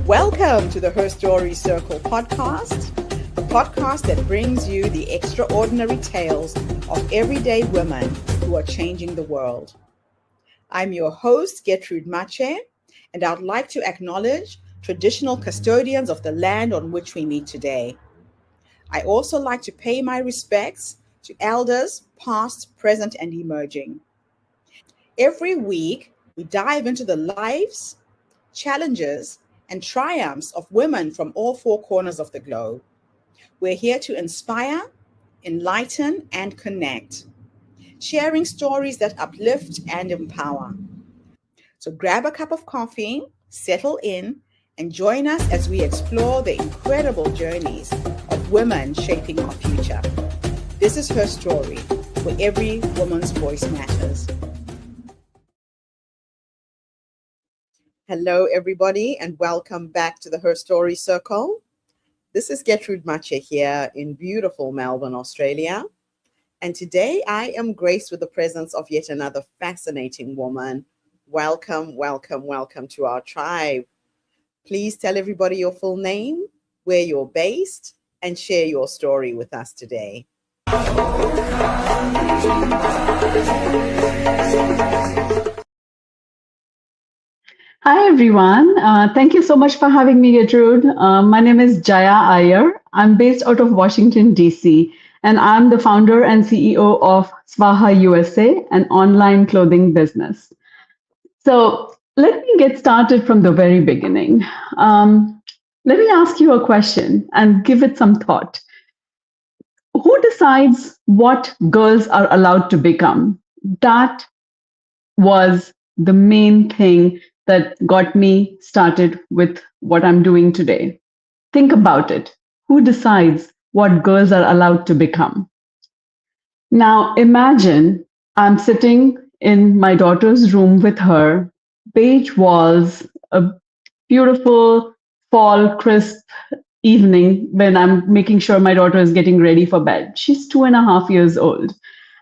Welcome to the Her Story Circle podcast, the podcast that brings you the extraordinary tales of everyday women who are changing the world. I'm your host, Gertrude Mache, and I'd like to acknowledge traditional custodians of the land on which we meet today. I also like to pay my respects to elders, past, present, and emerging. Every week, we dive into the lives, challenges, and triumphs of women from all four corners of the globe. We're here to inspire, enlighten, and connect, sharing stories that uplift and empower. So grab a cup of coffee, settle in, and join us as we explore the incredible journeys of women shaping our future. This is Her Story, where every woman's voice matters. Hello, everybody, and welcome back to the Her Story Circle. This is Gertrude Mache here in beautiful Melbourne, Australia. And today I am graced with the presence of yet another fascinating woman. Welcome, welcome, welcome to our tribe. Please tell everybody your full name, where you're based, and share your story with us today. Hi, everyone. Thank you so much for having me, Gertrude. My name is Jaya Iyer. I'm based out of Washington, D.C., and I'm the founder and CEO of Swaha USA, an online clothing business. So let me get started from the very beginning. Let me ask you a question and give it some thought. Who decides what girls are allowed to become? That was the main thing that got me started with what I'm doing today. Think about it. Who decides what girls are allowed to become? Now, imagine I'm sitting in my daughter's room with her, beige walls, a beautiful fall, crisp evening when I'm making sure my daughter is getting ready for bed. She's 2.5 years old.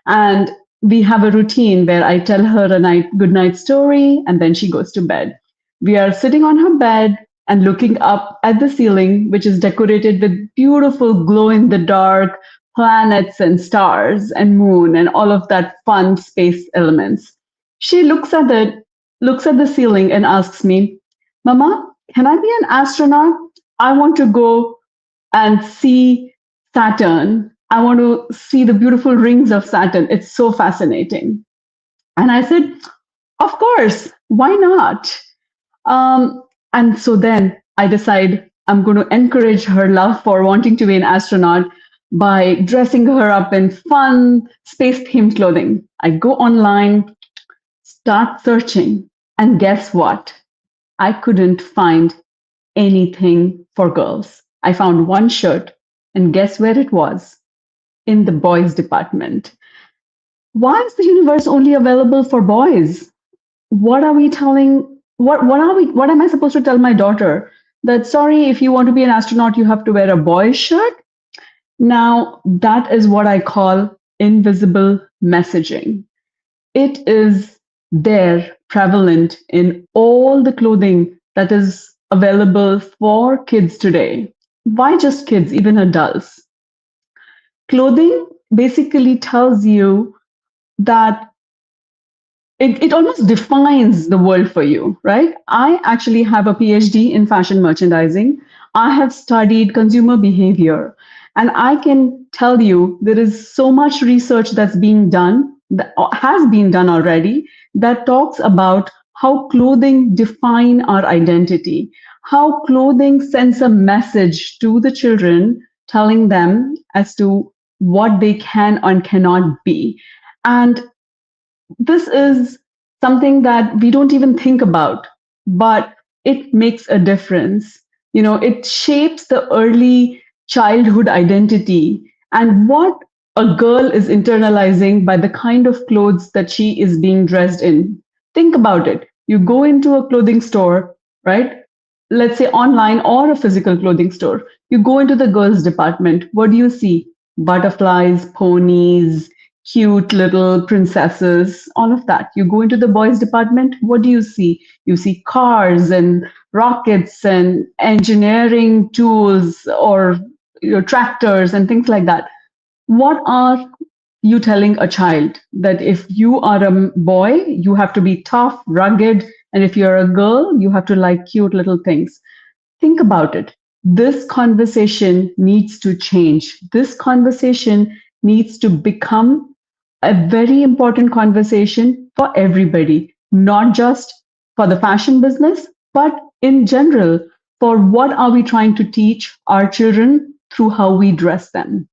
And we have a routine where I tell her a good night story and then she goes to bed. We are sitting on her bed and looking up at the ceiling, which is decorated with beautiful glow in the dark planets and stars and moon and all of that fun space elements. She looks at the ceiling and asks me, "Mama, can I be an astronaut? I want to go and see Saturn. I want to see the beautiful rings of Saturn. It's so fascinating." And I said, "Of course, why not?" And so then I decide I'm going to encourage her love for wanting to be an astronaut by dressing her up in fun space-themed clothing. I go online, start searching, and guess what? I couldn't find anything for girls. I found one shirt, and guess where it was? In the boys department. Why is the universe only available for boys? What are we telling? What am I supposed to tell my daughter? That sorry, if you want to be an astronaut, you have to wear a boy's shirt? Now, that is what I call invisible messaging. It is there, prevalent in all the clothing that is available for kids today. Why just kids, even adults? Clothing basically tells you that it almost defines the world for you, right? I actually have a PhD in fashion merchandising. I have studied consumer behavior, and I can tell you there is so much research that's being done, that has been done already, that talks about how clothing define our identity, how clothing sends a message to the children, telling them as to what they can and cannot be. And this is something that we don't even think about, but it makes a difference. You know, it shapes the early childhood identity and what a girl is internalizing by the kind of clothes that she is being dressed in. Think about it. You go into a clothing store, right? Let's say online or a physical clothing store. You go into the girls' department. What do you see? Butterflies, ponies, cute little princesses, all of that. You go into the boys department, what do you see? You see cars and rockets and engineering tools, or tractors and things like that. What are you telling a child? That if you are a boy, you have to be tough, rugged, and if you're a girl, you have to like cute little things. Think about it. This conversation needs to change. This conversation needs to become a very important conversation for everybody, not just for the fashion business, but in general, for what are we trying to teach our children through how we dress them.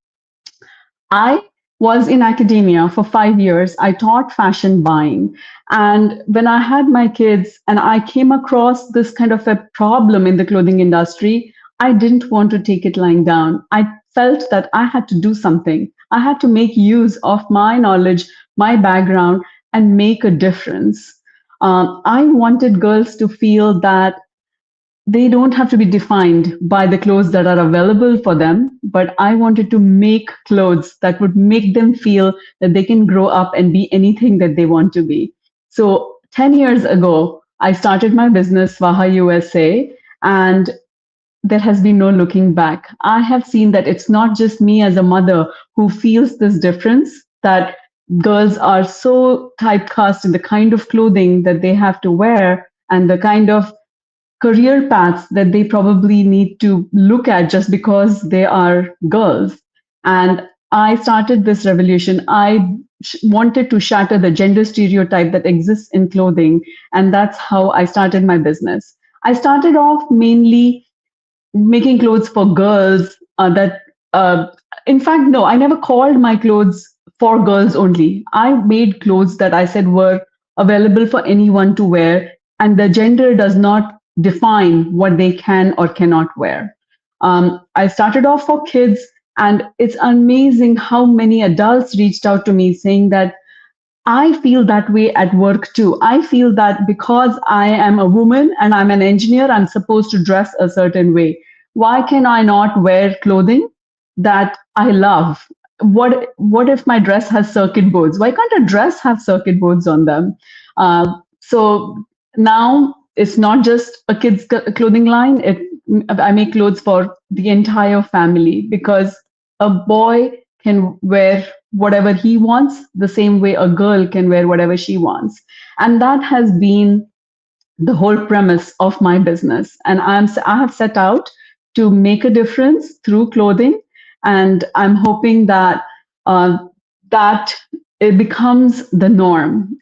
I was in academia for 5 years. I taught fashion buying. And when I had my kids and I came across this kind of a problem in the clothing industry, I didn't want to take it lying down. I felt that I had to do something. I had to make use of my knowledge, my background, and make a difference. I wanted girls to feel that they don't have to be defined by the clothes that are available for them, but I wanted to make clothes that would make them feel that they can grow up and be anything that they want to be. So 10 years ago, I started my business, Swaha USA, and there has been no looking back. I have seen that it's not just me as a mother who feels this difference, that girls are so typecast in the kind of clothing that they have to wear and the kind of career paths that they probably need to look at just because they are girls. And I started this revolution. I wanted to shatter the gender stereotype that exists in clothing. And that's how I started my business. I started off mainly making clothes for girls that uh, in fact, no, I never called my clothes for girls only. I made clothes that I said were available for anyone to wear, and the gender does not define what they can or cannot wear. I started off for kids, and it's amazing how many adults reached out to me saying that I feel that way at work too. I feel that because I am a woman and I'm an engineer, I'm supposed to dress a certain way. Why can I not wear clothing that I love? What if my dress has circuit boards? Why can't a dress have circuit boards on them? So now it's not just a kids clothing line. I make clothes for the entire family because a boy can wear whatever he wants the same way a girl can wear whatever she wants. And that has been the whole premise of my business. And I have set out to make a difference through clothing. And I'm hoping that uh, that it becomes the norm.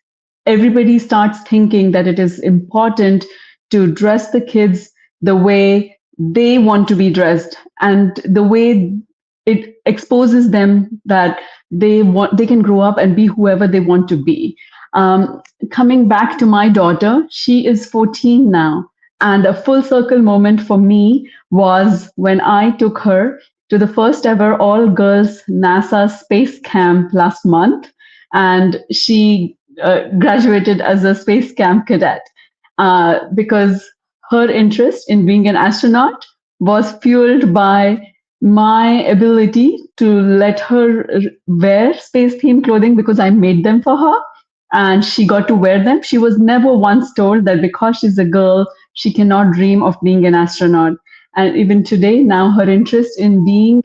Everybody starts thinking that it is important to dress the kids the way they want to be dressed, and the way it exposes them that they can grow up and be whoever they want to be. Coming back to my daughter, she is 14 now. And a full circle moment for me was when I took her to the first ever all girls NASA space camp last month. And she graduated as a space camp cadet because her interest in being an astronaut was fueled by my ability to let her wear space themed clothing because I made them for her and she got to wear them. She was never once told that because she's a girl, she cannot dream of being an astronaut. And even today, now her interest in being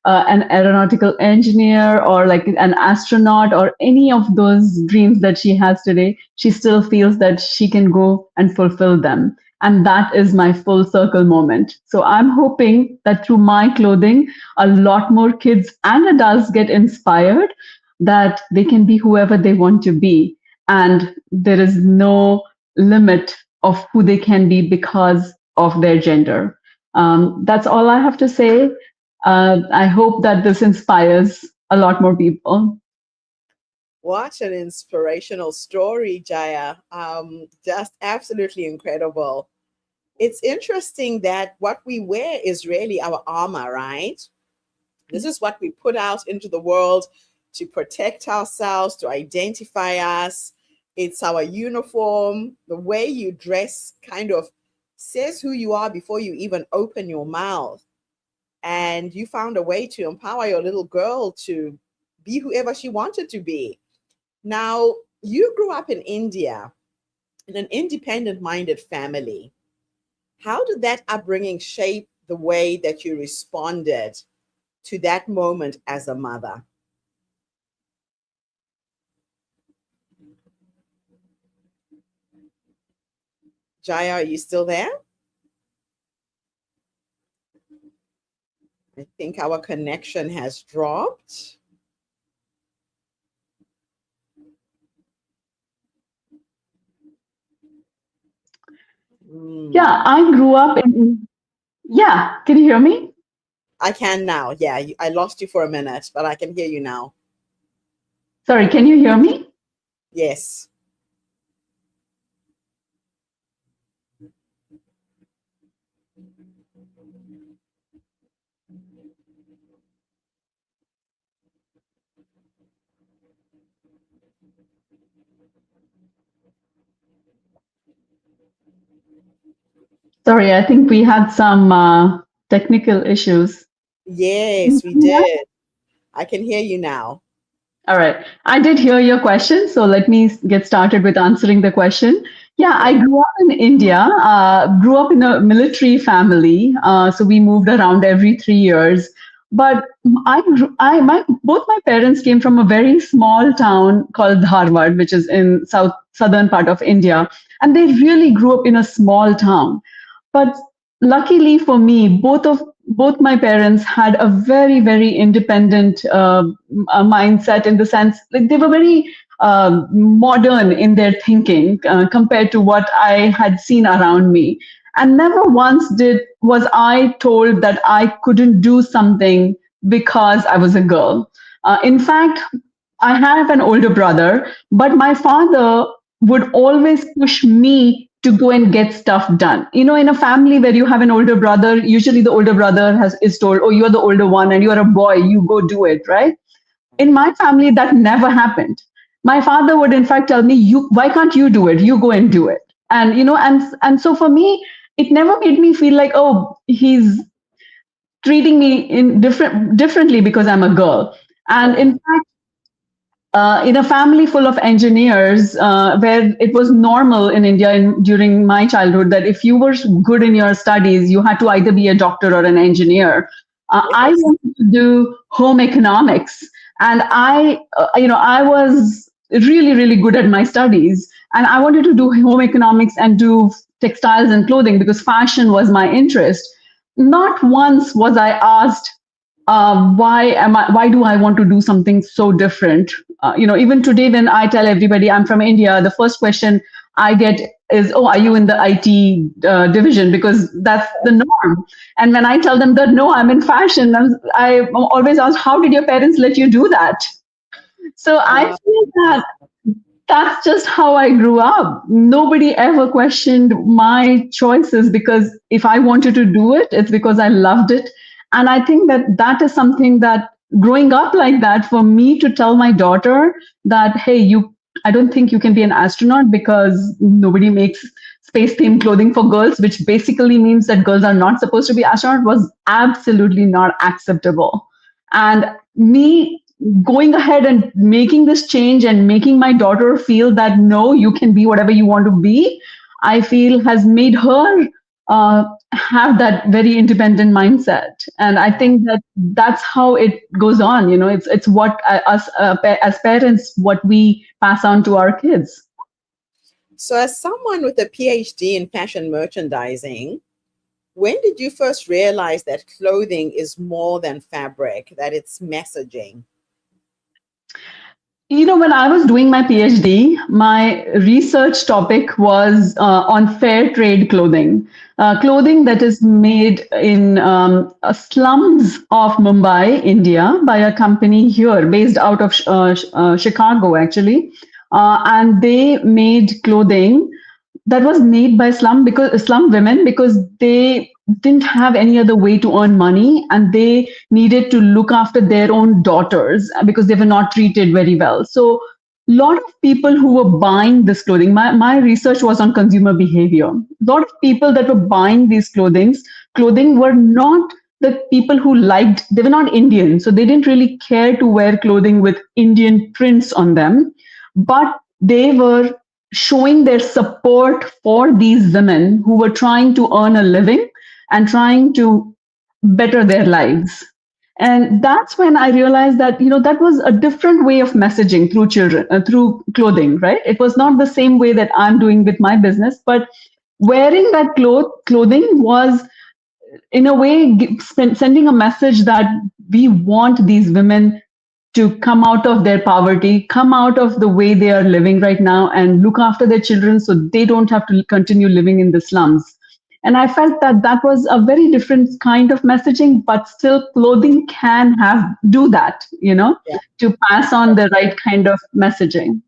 an aeronautical engineer or like an astronaut or any of those dreams that she has today, she still feels that she can go and fulfill them. And that is my full circle moment. So I'm hoping that through my clothing, a lot more kids and adults get inspired that they can be whoever they want to be. And there is no limit of who they can be because of their gender. That's all I have to say. I hope that this inspires a lot more people. What an inspirational story, Jaya. Just absolutely incredible. It's interesting that what we wear is really our armor, right? This is what we put out into the world to protect ourselves, to identify us. It's our uniform. The way you dress kind of says who you are before you even open your mouth. And you found a way to empower your little girl to be whoever she wanted to be. Now, you grew up in India in an independent minded family. How did that upbringing shape the way that you responded to that moment as a mother? Jaya, are you still there? I think our connection has dropped. Yeah, Hmm. I grew up in, yeah, can you hear me? I can now. Yeah, I lost you for a minute, but I can hear you now. Sorry, can you hear me? Yes. Sorry, I think we had some technical issues. Can you Yes, we hear me now? did. I can hear you now. All right. I did hear your question, so let me get started with answering the question. Yeah, I Yeah. grew up in India, grew up in a military family, so we moved around every 3 years. But both my parents came from a very small town called Dharwad, which is in southern part of India, and they really grew up in a small town. But luckily for me, both my parents had a very independent mindset, in the sense like they were very modern in their thinking compared to what I had seen around me. And never once did was I told that I couldn't do something because I was a girl. In fact, I have an older brother, but my father would always push me to go and get stuff done. You know, in a family where you have an older brother, usually the older brother is told, "Oh, you're the older one, and you're a boy. You go do it." Right? In my family, that never happened. My father would, in fact, tell me, "You, why can't you do it? You go and do it." And so for me, it never made me feel like, oh, he's treating me in differently because I'm a girl. And in Right. fact, in a family full of engineers, where it was normal in India during my childhood that if you were good in your studies, you had to either be a doctor or an engineer. I Yes. wanted to do home economics, and I was really good at my studies, and I wanted to do home economics and do textiles and clothing because fashion was my interest. Not once was I asked, why do I want to do something so different? Even today when I tell everybody I'm from India, the first question I get is, "Oh, are you in the IT division?" Because that's the norm. And when I tell them that no, I'm in fashion, I always ask, "How did your parents let you do that?" So I Uh, feel that that's just how I grew up. Nobody ever questioned my choices, because if I wanted to do it, it's because I loved it. And I think that that is something that, growing up like that, for me to tell my daughter that, hey, I don't think you can be an astronaut because nobody makes space themed clothing for girls, which basically means that girls are not supposed to be astronauts, was absolutely not acceptable. And me going ahead and making this change and making my daughter feel that no, you can be whatever you want to be, I feel has made her have that very independent mindset. And I think that that's how it goes on. It's what us as parents, what we pass on to our kids. so, as someone with a PhD in fashion merchandising, when did you first realize that clothing is more than fabric, that it's messaging? When I was doing my PhD, my research topic was on fair trade clothing, clothing that is made in slums of Mumbai, India, by a company here based out of Chicago, actually. And they made clothing that was made by slum women, because they didn't have any other way to earn money, and they needed to look after their own daughters because they were not treated very well. So a lot of people who were buying this clothing, my research was on consumer behavior. A lot of people that were buying these clothing were not the people who liked, they were not Indian, so they didn't really care to wear clothing with Indian prints on them, but they were showing their support for these women who were trying to earn a living and trying to better their lives. And that's when I realized that, that was a different way of messaging through children, through clothing, right? It was not the same way that I'm doing with my business, but wearing that clothing was in a way sending a message that we want these women to come out of their poverty, come out of the way they are living right now, and look after their children so they don't have to continue living in the slums. And I felt that that was a very different kind of messaging, but still clothing can have do that, Yeah. to pass on the right kind of messaging.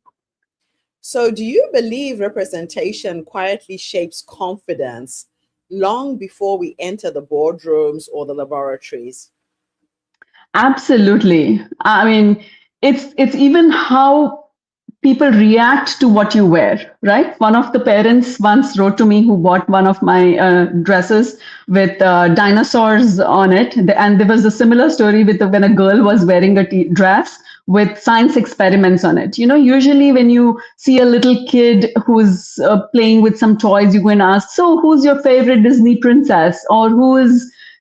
So, do you believe representation quietly shapes confidence long before we enter the boardrooms or the laboratories? Absolutely. I mean, it's even how people react to what you wear, right? One of the parents once wrote to me who bought one of my dresses with dinosaurs on it, and there was a similar story with when a girl was wearing a dress with science experiments on it. Usually when you see a little kid who's playing with some toys, you go and ask, "So, who's your favorite Disney princess?" Or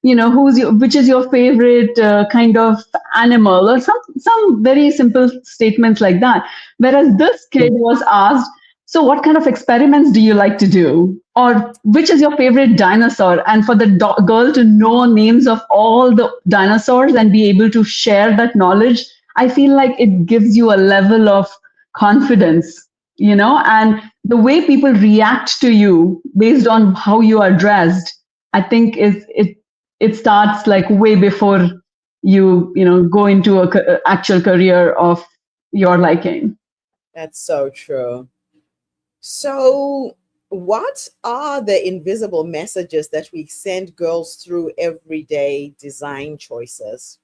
which is your favorite kind of animal, or some very simple statements like that. Whereas this kid was asked, "So, what kind of experiments do you like to do?" Or, "Which is your favorite dinosaur?" And for the girl to know names of all the dinosaurs and be able to share that knowledge, I feel like it gives you a level of confidence, and the way people react to you based on how you are dressed, I think it starts like way before you go into a actual career of your liking. That's so true. So, what are the invisible messages that we send girls through everyday design choices?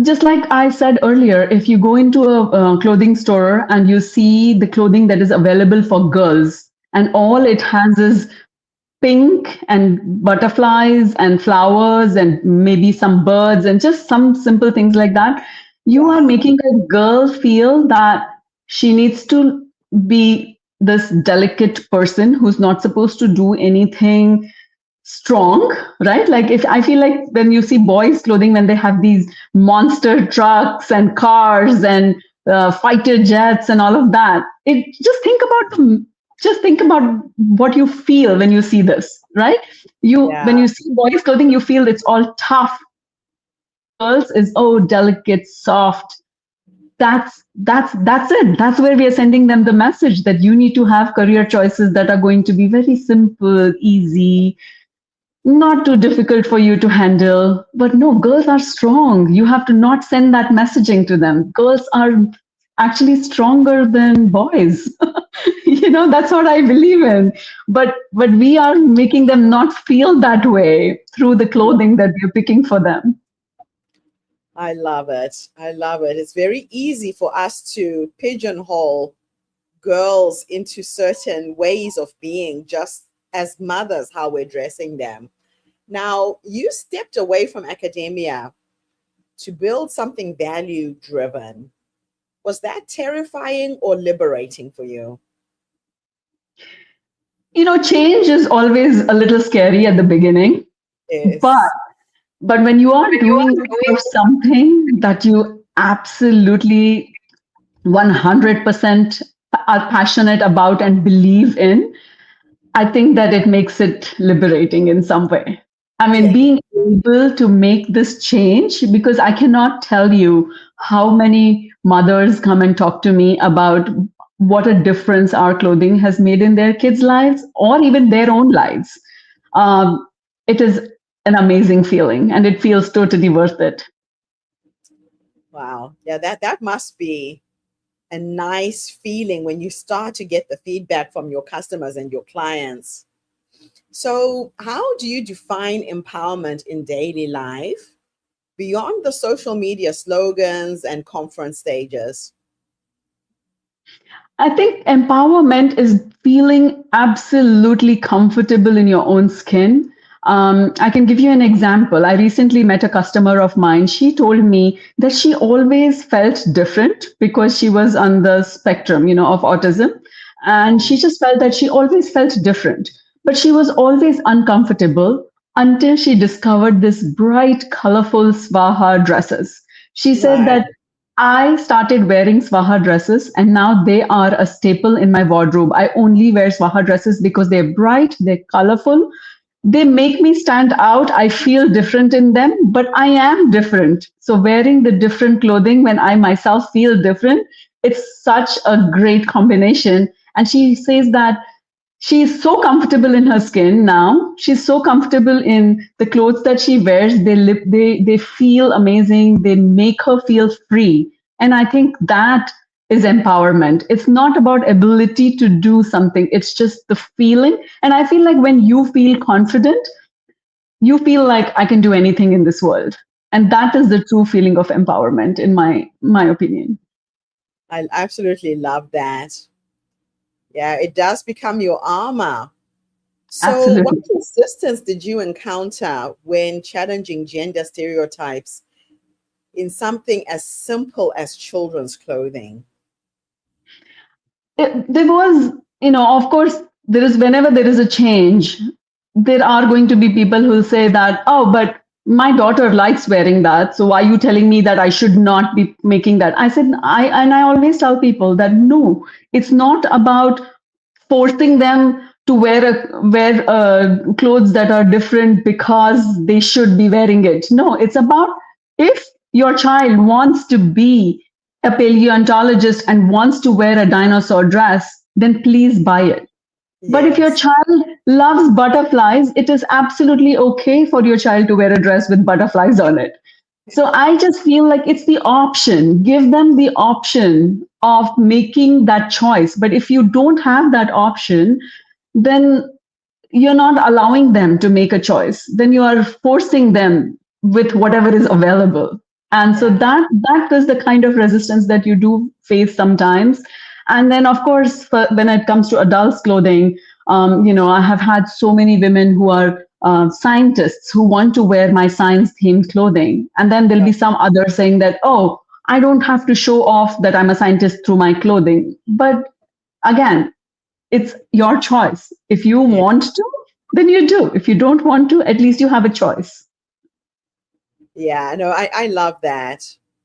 Just like I said earlier, if you go into a clothing store and you see the clothing that is available for girls, and all it has is pink and butterflies and flowers and maybe some birds and just some simple things like that, you are Yeah, making a girl feel that she needs to be this delicate person who's not supposed to do anything strong, right? Like, if I feel like when you see boys clothing, when they have these monster trucks and cars and fighter jets and all of that, it just think about what you feel when you see this, right? When yeah, you see boys clothing, you feel it's all tough. Girls is, oh, delicate, soft. That's it. That's where we are sending them the message that you need to have career choices that are going to be very simple, easy, not too difficult for you to handle. But no, girls are strong. You have to not send that messaging to them. Girls are actually stronger than boys. That's what I believe in. But we are making them not feel that way through the clothing that we're picking for them. I love it. I love it. It's very easy for us to pigeonhole girls into certain ways of being, just as mothers, how we're dressing them. Now, you stepped away from academia to build something value driven. Was that terrifying or liberating for you? Change is always a little scary at the beginning, but Yes. but when you are doing it for something that you absolutely 100% are passionate about and believe in, I think that it makes it liberating in some way. I mean, Yeah. being able to make this change, because I cannot tell you how many mothers come and talk to me about what a difference our clothing has made in their kids' lives or even their own lives. It is an amazing feeling and it feels totally worth it. Wow. Yeah, that must be a nice feeling when you start to get the feedback from your customers and your clients. So, how do you define empowerment in daily life beyond the social media slogans and conference stages? I think empowerment is feeling absolutely comfortable in your own skin. I can give you an example. I recently met a customer of mine. She told me that she always felt different because she was on the spectrum, of autism. And Oh, she just felt that she always felt different. But she was always uncomfortable until she discovered this bright, colorful Swaha dresses. She said right. that I started wearing Swaha dresses and now they are a staple in my wardrobe. I only wear Swaha dresses because they're bright, they're colorful, they make me stand out. I feel different in them, but I am different. So wearing the different clothing when I myself feel different, it's such a great combination. And she says that she's so comfortable in her skin now. She's so comfortable in the clothes that she wears. They feel amazing. They make her feel free. And I think that is empowerment. It's not about ability to do something. It's just the feeling. And I feel like when you feel confident, you feel like I can do anything in this world. And that is the true feeling of empowerment, in my opinion. I absolutely love that. Yeah, it does become your armor. So, what Absolutely. resistance did you encounter when challenging gender stereotypes in something as simple as children's clothing? There was, of course, there is whenever there is a change, there are going to be people who say that, oh, but my daughter likes wearing that. So why are you telling me that I should not be making that? I said, I always tell people that no, it's not about forcing them to wear clothes that are different because they should be wearing it. No, it's about if your child wants to be a paleontologist and wants to wear a dinosaur dress, then please buy it. But if your Yes. child loves butterflies, it is absolutely okay for your child to wear a dress with butterflies on it. So I just feel like it's the option. Give them the option of making that choice. But if you don't have that option, then you're not allowing them to make a choice. Then you are forcing them with whatever is available. And so Yeah. that is the kind of resistance that you do face sometimes. And then of course when it comes to adults clothing, I have had so many women who are scientists who want to wear my science themed clothing, and then there'll be some others saying that, oh, I don't have to show off that I'm a scientist through my clothing. But again, it's your choice. If you Yeah. want to, then you do. If you don't want to, at least you have a choice. Yeah. No, I love that.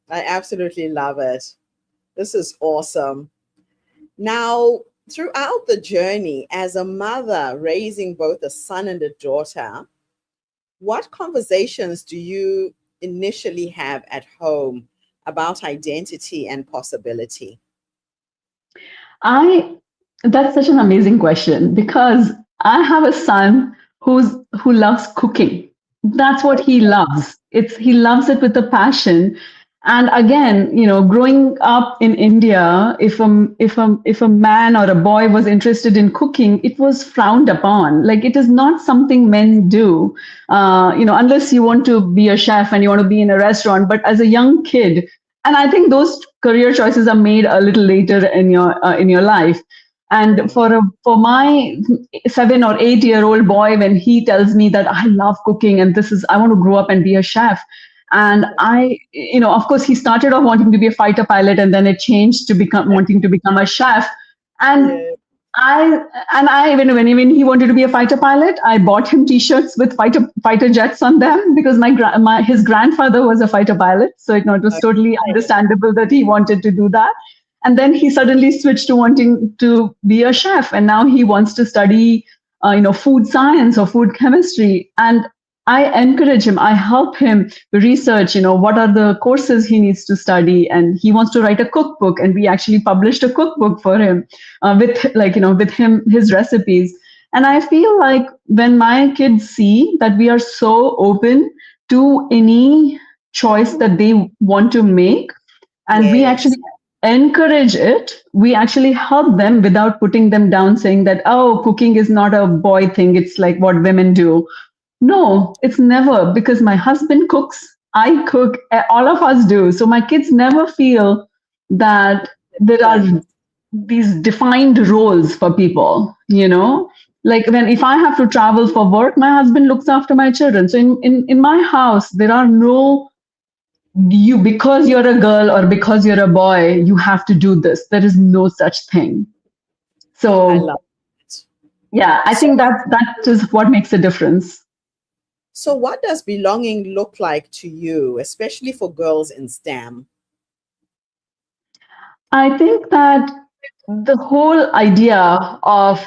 I absolutely love it. This is awesome. Now, throughout the journey as a mother raising both a son and a daughter, what conversations do you initially have at home about identity and possibility? I That's such an amazing question because I have a son who loves cooking. That's what he Okay. loves. He loves it with a passion. And again, growing up in India, if a man or a boy was interested in cooking, it was frowned upon. Like it is not something men do. Unless you want to be a chef and you want to be in a restaurant. But as a young kid, and I think those career choices are made a little later in your life. And Right. for my 7 or 8 year old boy, when he tells me that I love cooking and I want to grow up and be a chef, and of course, he started off wanting to be a fighter pilot, and then it changed to become wanting to become a chef. And Yeah. I when he wanted to be a fighter pilot, I bought him T-shirts with fighter jets on them because his grandfather was a fighter pilot, so it was totally Okay. understandable that he wanted to do that. And then he suddenly switched to wanting to be a chef, and now he wants to study, food science or food chemistry. And I encourage him. I help him research, what are the courses he needs to study, and he wants to write a cookbook, and we actually published a cookbook for him with him his recipes. And I feel like when my kids see that we are so open to any choice that they want to make, and we actually Yes. encourage it, we actually help them without putting them down, saying that, oh, cooking is not a boy thing, it's like what women do. No, it's never, because my husband cooks, I cook, all of us do. So my kids never feel that there are Different. these defined roles for people. Like when if I have to travel for work, my husband looks after my children. So in my house, there are no you because you're a girl or because you're a boy, you have to do this. There is no such thing. I So love it. yeah, I So, think that is what makes a difference. so what does belonging look like to you, especially for girls in STEM? I think that the whole idea of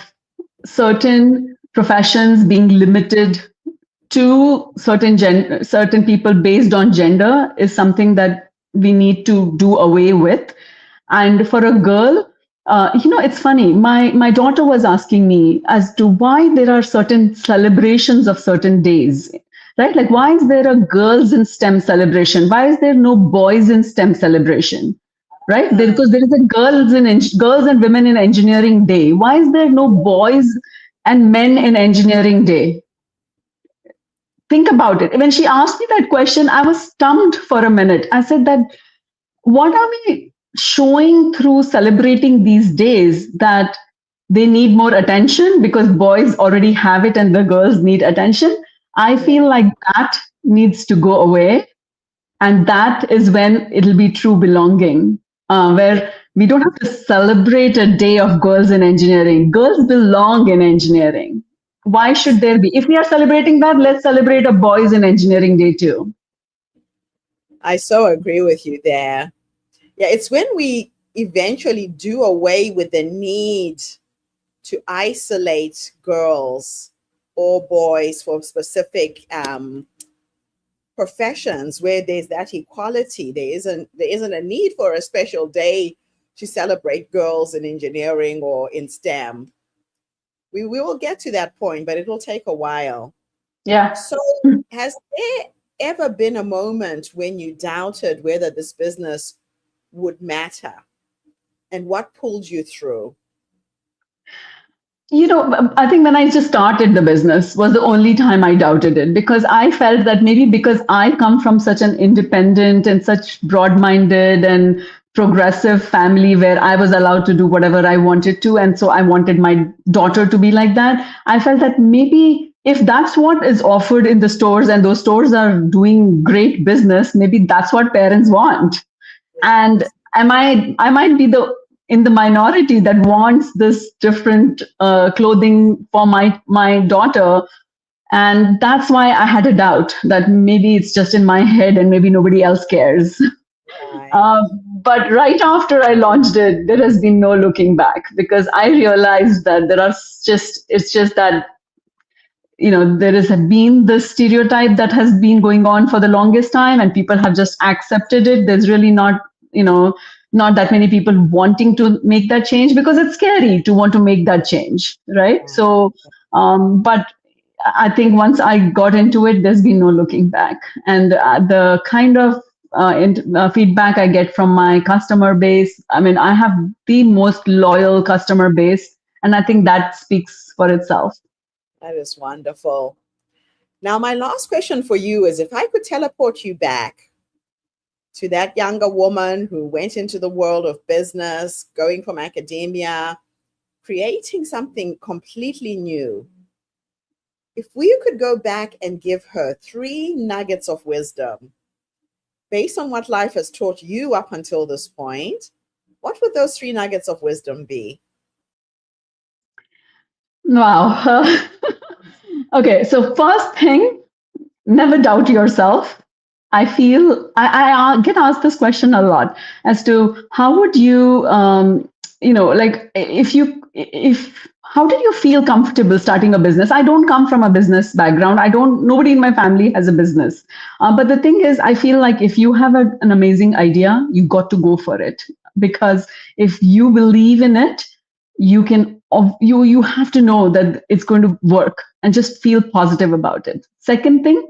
certain professions being limited to certain people based on gender is something that we need to do away with. And for a girl, it's funny. My daughter was asking me as to why there are certain celebrations of certain days, right? Like why is there a girls in STEM celebration? Why is there no boys in STEM celebration? Right? Uh, Because there is a girls and women in engineering day. Why is there no boys and men in engineering day? Think about it. When she asked me that question, I was stumped for a minute. I said that what are we showing through celebrating these days that they need more attention because boys already have it and the girls need attention? I yeah, feel like that needs to go away. And that is when it'll be true belonging, yeah. where we don't have to celebrate a day of girls in engineering. Girls belong in engineering. Why should there be? If we are celebrating that, let's celebrate a boys in engineering day too. I so agree with you there. Yeah, it's when we eventually do away with the need to isolate girls or boys for specific professions where there's that equality. There isn't a need for a special day to celebrate girls in engineering or in STEM. We will get to that point, but it will take a while. Yeah. So, has there ever been a moment when you doubted whether this business would matter, and what pulled you through? I think when I just started the business was the only time I doubted it because I felt that maybe because I come from such an independent and such broad minded and progressive family where I was allowed to do whatever I wanted to. And so I wanted my daughter to be like that. I felt that maybe if that's what is offered in the stores and those stores are doing great business, maybe that's what parents want. And Yes, I might be the in the minority that wants this different clothing for my daughter, and that's why I had a doubt that maybe it's just in my head and maybe nobody else cares. right. uh, but right after I launched it, there has been no looking back because I realized that there are just it's just that there has been this stereotype that has been going on for the longest time and people have just accepted it. There's really not that many people wanting to make that change because it's scary to want to make that change, right? Yeah. So but I think once I got into it, there's been no looking back. And the kind of feedback I get from my customer base, I mean, I have the most loyal customer base, and I think that speaks for itself. That is wonderful. Now, my last question for you is, if I could teleport you back to that younger woman who went into the world of business, going from academia, creating something completely new, if we could go back and give her three nuggets of wisdom based on what life has taught you up until this point, what would those three nuggets of wisdom be? Wow. Okay, so first thing, never doubt yourself. I feel I get asked this question a lot as to how would you, like if how did you feel comfortable starting a business? I don't come from a business background. Nobody in my family has a business. But the thing is, I feel like if you have an amazing idea, you got to go for it because if you believe in it, you have to know that it's going to work and just feel positive about it. Second thing,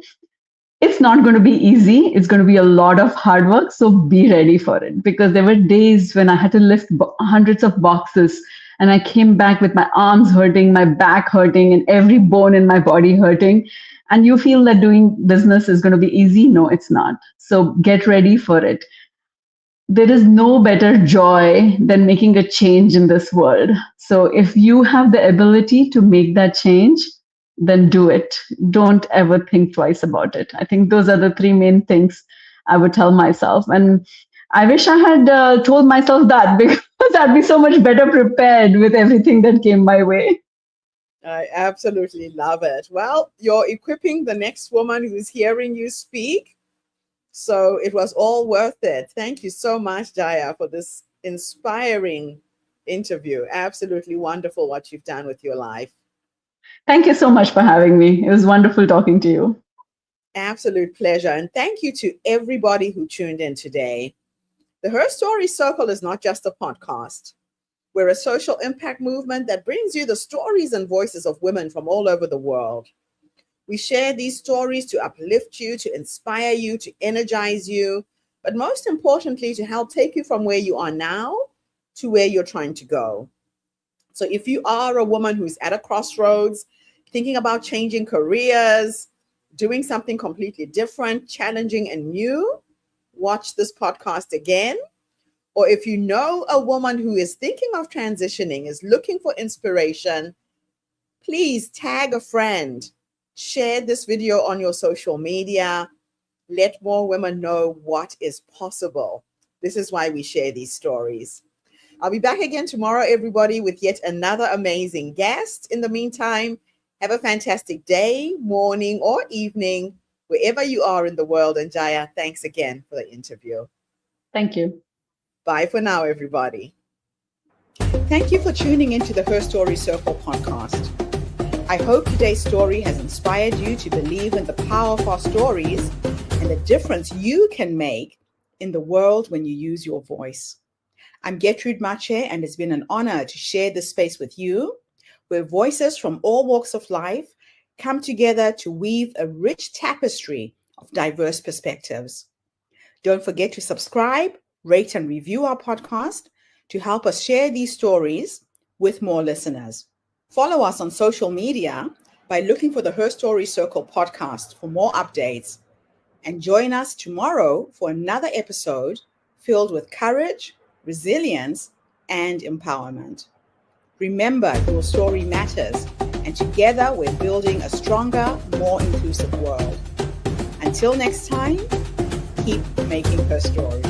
it's not going to be easy. It's going to be a lot of hard work. So be ready for it because there were days when I had to lift hundreds of boxes and I came back with my arms hurting, my back hurting, and every bone in my body hurting. And you feel that doing business is going to be easy. No, it's not. So get ready for it. there is no better joy than making a change in this world. So if you have the ability to make that change, then do it. Don't ever think twice about it. I think those are the three main things I would tell myself. And I wish I had told myself that because I'd be so much better prepared with everything that came my way. I absolutely love it. Well, you're equipping the next woman who's hearing you speak. So it was all worth it. Thank you so much, Jaya, for this inspiring interview. Absolutely wonderful what you've done with your life. Thank you so much for having me. It was wonderful talking to you. Absolute pleasure. And thank you to everybody who tuned in today. The Her Story Circle is not just a podcast. We're a social impact movement that brings you the stories and voices of women from all over the world. We share these stories to uplift you, to inspire you, to energize you, but most importantly, to help take you from where you are now to where you're trying to go. So if you are a woman who's at a crossroads, thinking about changing careers, doing something completely different, challenging and new, watch this podcast again. Or if you know a woman who is thinking of transitioning, is looking for inspiration, please tag a friend, share this video on your social media, let more women know what is possible. This is why we share these stories. I'll be back again tomorrow, everybody, with yet another amazing guest. In the meantime, have a fantastic day, morning, or evening, wherever you are in the world. And Jaya, thanks again for the interview. Thank you. Bye for now, everybody. Thank you for tuning into the Her Story Circle podcast. I hope today's story has inspired you to believe in the power of our stories and the difference you can make in the world when you use your voice. I'm Gertrude Mache, and it's been an honor to share this space with you, where voices from all walks of life come together to weave a rich tapestry of diverse perspectives. Don't forget to subscribe, rate, and review our podcast to help us share these stories with more listeners. Follow us on social media by looking for the Her Story Circle podcast for more updates. And join us tomorrow for another episode filled with courage, resilience, and empowerment. Remember, your story matters, and together we're building a stronger, more inclusive world. Until next time, keep making her story.